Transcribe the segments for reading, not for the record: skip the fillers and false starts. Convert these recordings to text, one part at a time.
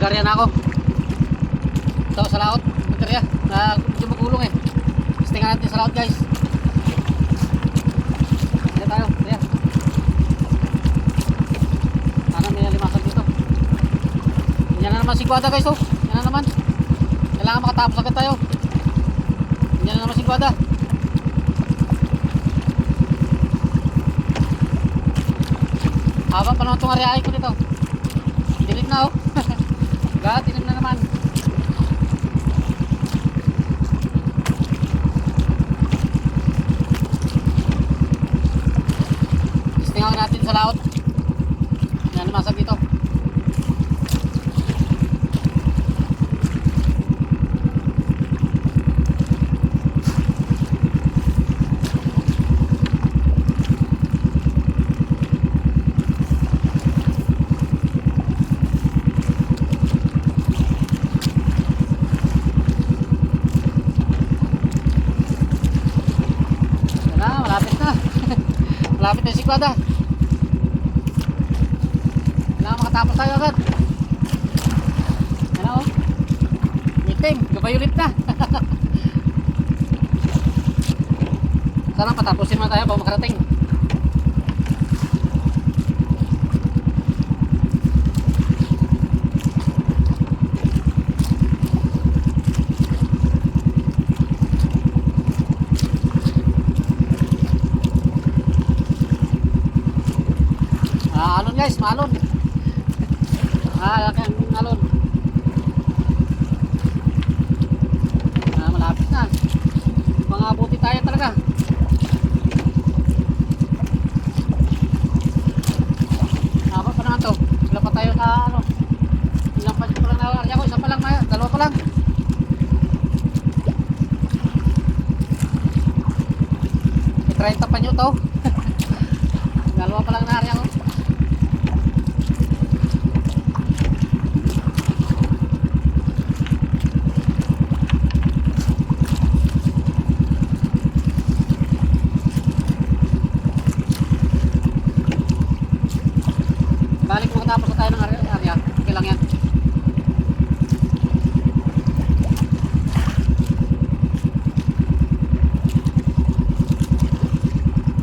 Nag-area na ako. Ito sa laot. Nag-area. Medyo magulong eh. Testingan natin sa laot guys. Area tayo. Area. Sana may limasan dito. Yan na naman si Guada guys oh. Yan na naman. Kailangan makatapos agad tayo. Yan na naman si Guada. Haba pa naman itong areahe ko dito. Dilim na oh. Dilim na naman. Testingan natin sa laot. Yan masag dito. Malapit na si Guada. Kailangan makatapos tayo agad. Ano o? Meeting, gabayulit na. Sana patapusin mo tayo bago makarating. Alon guys, maalon. Laki ang alon. Malapit na. Mga buti tayo talaga. Haba pa naman to. Wala pa tayo na ano. Ilang pa lang na area ko. Isa pa lang, dalawa pa lang. May 30 pa nyo to. Dalawa pa lang na area ko. Balik mo tapos tayo ng area. Okay lang yan.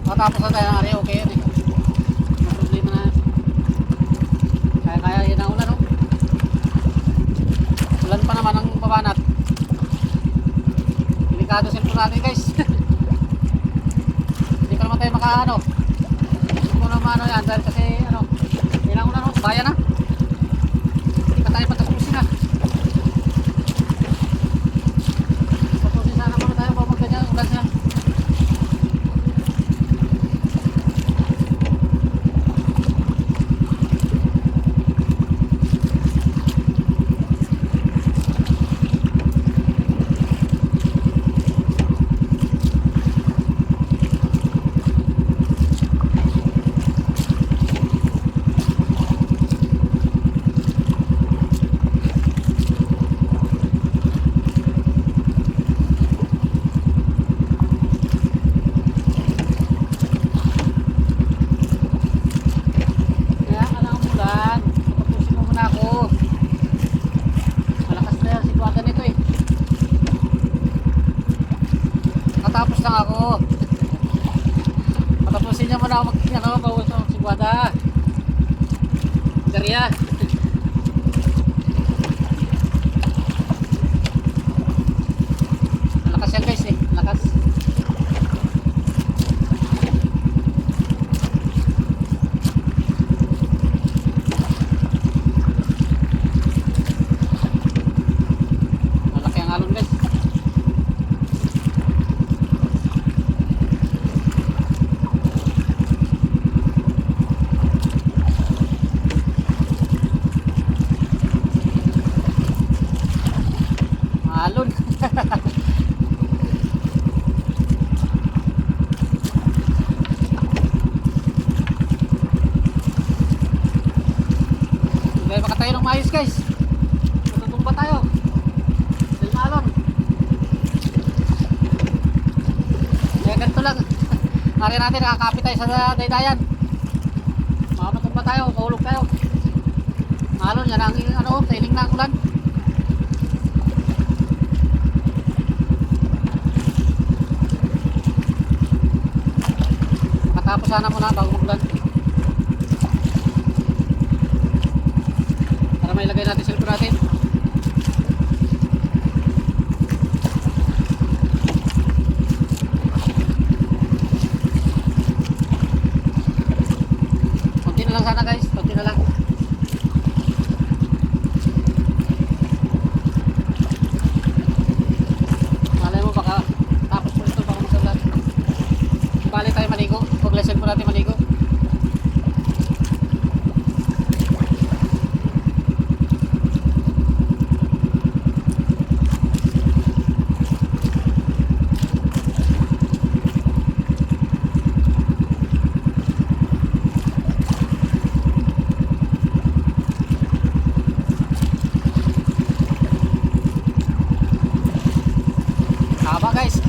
Matapos na tayo ng area. Okay yan eh. May problema na. Kaya yun ang ulan oh. Ulan pa naman ang babanat. Delikado cellphone natin guys. Hindi pa naman tayo makaano. Hindi ko naman ano yan. Dahil kasi ano. Kailangan na no, bayan na. Hindi pa tayo patapusin na. Patapusin na naman tayo bago magganyan ulan siya. Tapos lang ako. Patapusin niya muna ako bawas ako si Guada. Darya. Lakas yan guys eh. Lakas. Malaki ang alon guys. Alon. Dahil makatayo ng maayos guys. Matutong ba tayo? Dahil maalon. Kaya ganito lang. Nari natin nakakapit tayo sa daydayan. Makamatong ba tayo? Mahulog tayo. Alon yan ang ano, tailing na ang ulan. Matapos sana muna bago magulan. Para may lagay natin silver natin. Konti na lang sana guys, konti na lang. Malay mo baka tapos po ito baka magulan. Bali tayo maligo, huwag lesson po natin maligo. Haba guys.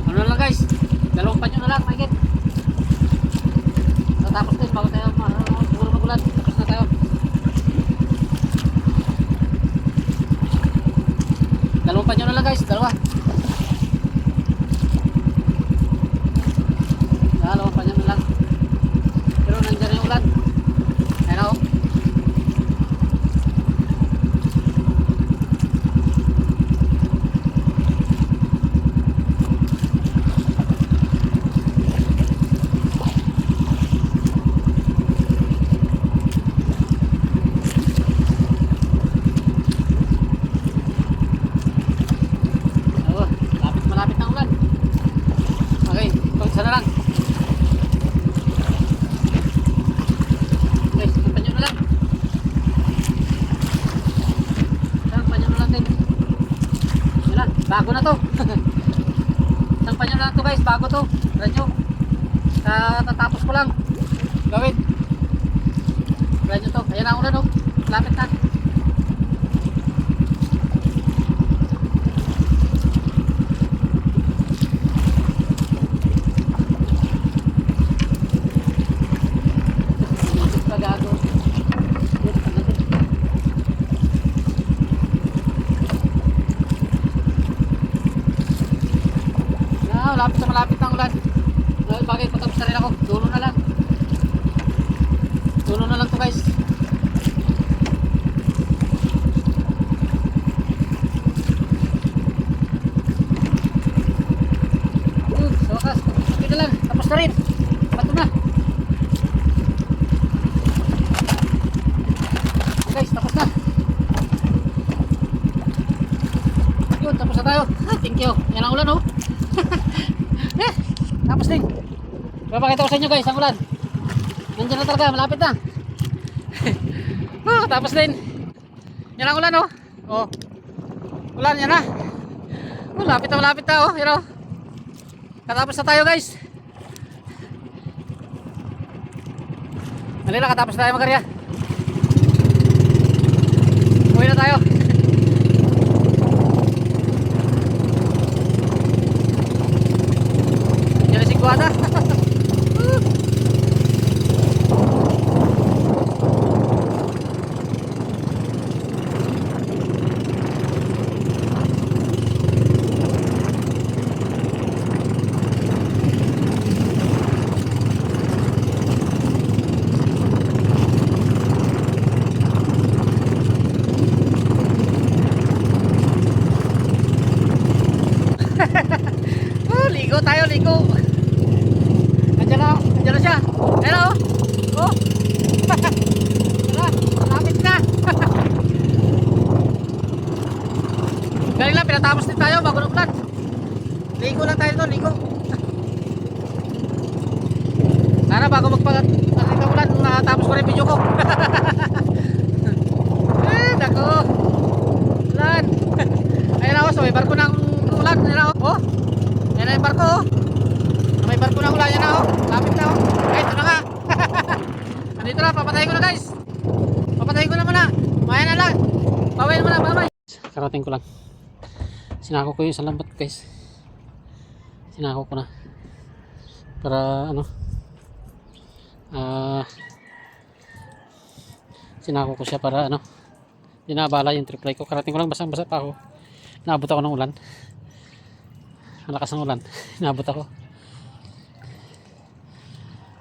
Ano lang guys, dalawang panyo na lang, mahigit. Tatapos din bago tayo siguro magulan. Tapos na tayo. Dalawang panyo na lang guys, dalawa. Dalawang panyo na lang. Pero nandiyan yung ulan. Ayan o. Oo, malapit na ulan. Okay, isa na lang. Guys, isang panyo na lang. Isang panyo na lang din. Yan lang, bago na to. Isang panyo na lang to guys, bago to. Radyo. Tatapos ko lang. Gawin. Radyo to. Ayan ang ulan oh. Malapit na. Pagago. Malapit na ang ulan. Bagay, patapos na rin ako. Dulo na lang. Dulo na lang to guys. Sa wakas. Tapos na lang. Tapos na rin. Bato na. Guys, tapos na. Yun, tapos na tayo. Thank you. Yan ang ulan oh. Tapos din. Papakita ko sa inyo guys ang ulan. Nandiyan na talaga, malapit na. Tapos din. Yan ang ulan oh. Oh. Ulan yan na. Malapit na oh. Yan oh. Katapos na tayo guys. Dali na, katapos na tayo magarya. Uwi na tayo. Yan na si Guada. Ligo tayo, ligo. Nandiyan na siya. Hello. Oh. Malapit na. Galing lang, pinatapos din tayo bago ng ulan. Ligo lang tayo doon, ligo. Sana bago magpag-ulan, natapos ko rin video ko. Dako. Ulan. Ayun ako, so may barko ng ulan. Ayun ako. Oh. Yan na yung barko oh. May barko ng ulan yan na oh. Lapit na oh. Ay, ito na nga. Nandito na, papatayin ko na guys. kakarating ko lang. Sinako ko yung isang lambat guys. Sinako ko na. Para ano, sinako ko siya para ano, dinabala yung triply ko. Karating ko lang, basang basa pa ako. Naabot ako ng ulan. Ang lakas ng ulan. Naabot ako.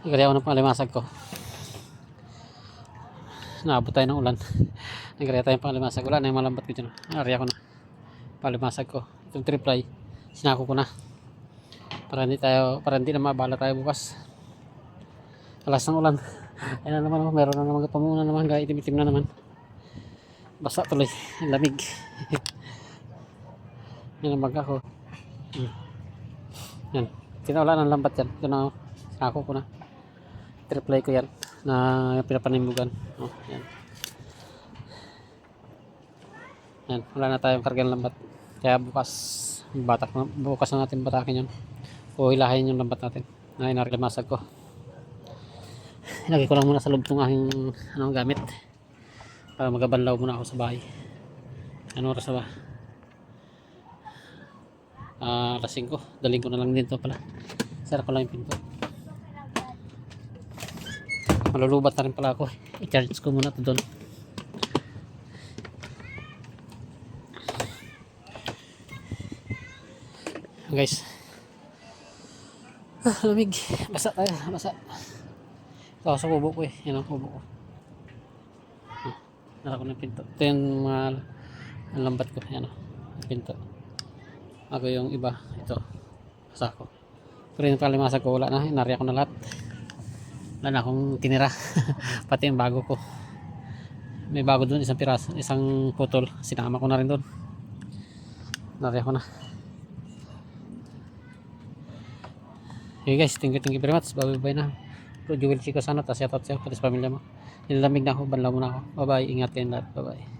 Nagkari ako ng pangalimasag ko. Naabot tayo ng ulan. Nagkari tayo ng pangalimasag. Wala na yung malambat ko dyan. Nagkari ako na pangalimasag ko. Itong triply, sinako ko na. Para hindi na mabala tayo bukas. Alas ng ulan. Ayan na naman, meron na naman pamuna naman, itim-itim na naman. Basa tuloy, lamig. Yan ang baga ko. Yan, tinawala ng lambat yan. Ito na, sinako ko na. Triply ko yan na pinapanimugan. Oh, yan. Yan, wala na tayong karga ng lambat. Kaya bukas na natin batakin yun. O hilahin yung lambat natin na inarilamasag ko. Ilagay ko lang muna sa loob itong aking gamit para magabanlaw muna ako sa bahay. Ano oras na ba? Alas 5. Daling ko na lang dito pala. Sara ko lang yung pinto. Malulubat na rin pala ako. I-charge ko muna ito doon. Guys, lamig. Basa tayo. Basa. Ito sa kubo ko eh. Yan ang kubo ko. Nara ko ng pinto. Ito yung mga lambat ko. Yan o. Pinto. Ako yung iba. Ito. Basa ko. Pero yung palimasag ko wala na. Inarya ko na lahat. Wala na akong tinira. Pati yung bago ko. May bago doon. Isang piraso. Isang putol. Sinama ko na rin doon. Inarya ko na. Okay guys, thank you very much. Bye-bye na. Jewel Chico sana, tas shoutout sa'yo, pati sa pamilya mo. Nilalamig na ako, banlaw mo na ako. Bye-bye, ingat kayong lahat. Bye-bye.